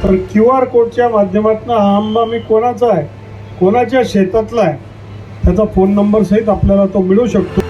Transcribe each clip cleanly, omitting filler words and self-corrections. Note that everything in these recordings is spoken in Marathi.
तर QR कोडच्या माध्यमातून हा आंबा मी कोणाचा आहे, कोणाच्या शेतातला आहे, त्याचा फोन नंबर सहित आपल्याला तो मिळू शकतो.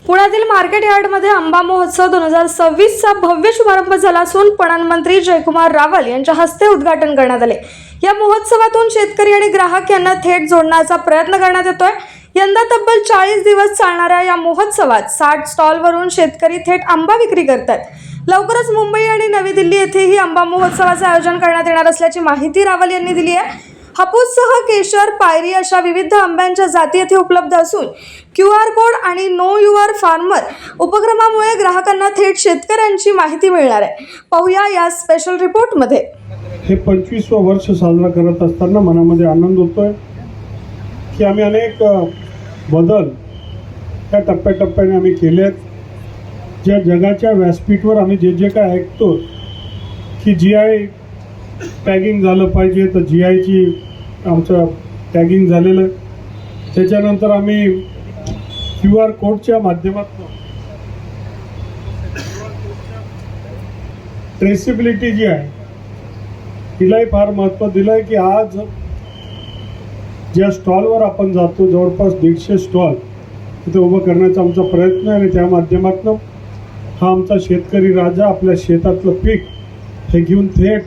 पुण्यातील मार्केट यार्डमध्ये आंबा महोत्सव 2026चा भव्य शुभारंभ झाला असून पणन मंत्री जयकुमार रावल यांच्या हस्ते उद्घाटन करण्यात आले. या महोत्सवातून शेतकरी आणि ग्राहक यांना थेट जोडण्याचा प्रयत्न करण्यात येतोय. यंदा तब्बल 40 दिवस चालणाऱ्या या महोत्सवात 60 स्टॉलवरून शेतकरी थेट आंबा विक्री करतात. लवकरच मुंबई आणि नवी दिल्ली येथेही आंबा महोत्सवाचे आयोजन करण्यात येणार असल्याची माहिती रावल यांनी दिली आहे. हापूससह केशर, पायरी अशा विविध आंब्यांच्या जाती येथे उपलब्ध असून QR कोड आणि नो युअर फार्मर उपक्रमामुळे ग्राहकांना थेट शेतकऱ्यांची माहिती मिळणार आहे. पाहूया या स्पेशल रिपोर्टमध्ये. हे 25वं वर्ष साजरा करत असताना मनामध्ये आनंद होतोय की आम्ही अनेक बदल त्या टप्प्याटप्प्याने आम्ही केलेत. ज्या जगाच्या व्यासपीठावर आम्ही जे काय ऐकतो की GI टॅगिंग झालं पाहिजे, तर GIची आमचं टॅगिंग झालेलं. त्याच्यानंतर आम्ही QR कोडच्या माध्यमातून ट्रेसिबिलिटी जी आहे तिलाही फार महत्त्व दिलं आहे की आज ज्या स्टॉलवर आपण जातो, जवळपास 150 स्टॉल तिथे उभं करण्याचा आमचा प्रयत्न आहे. आणि त्या माध्यमातून हा आमचा शेतकरी राजा आपल्या शेतातलं पीक हे घेऊन थेट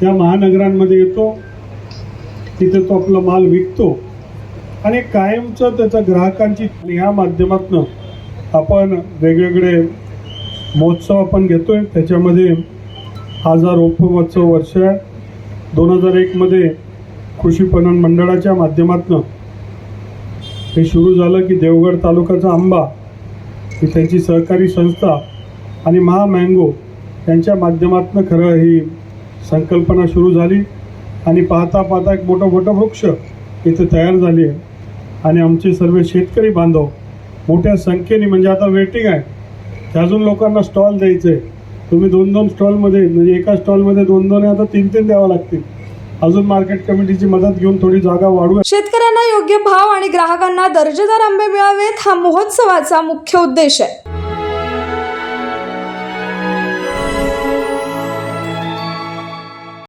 त्या महानगरांमध्ये येतो, तिथे तो आपला माल विकतो आणि कायमचं त्याचा ग्राहकांची. ह्या माध्यमातून आपण वेगवेगळे महोत्सव आपण घेतोय. त्याच्यामध्ये आज हा रोप महोत्सव वर्ष आहे. 2001 मध्ये कृषी पणन मंडळाच्या माध्यमातून हे सुरू झालं की देवगड तालुक्याचा आंबा ही त्यांची सहकारी संस्था आणि मॅंगो यांच्या माध्यमातून खरं ही संकल्पना सुरू झाली. आणि पाहता पाहता एक मोठं वृक्ष इथे तयार झाली आहे. आणि आमचे सर्व शेतकरी बांधव मोठ्या संख्येने, म्हणजे आता वेटिंग आहे की अजून लोकांना स्टॉल द्यायचे आहे. तुम्ही 2-2 स्टॉलमध्ये, म्हणजे एका स्टॉलमध्ये 2-2 आता 3-3 द्यावं लागतील. अजून मार्केट कमिटीची मदत घेऊन थोडी जागा वाढवू. शेतकऱ्यांना योग्य भाव आणि ग्राहकांना दर्जेदार आंबे मिळावेत हा महोत्सवाचा मुख्य उद्देश आहे.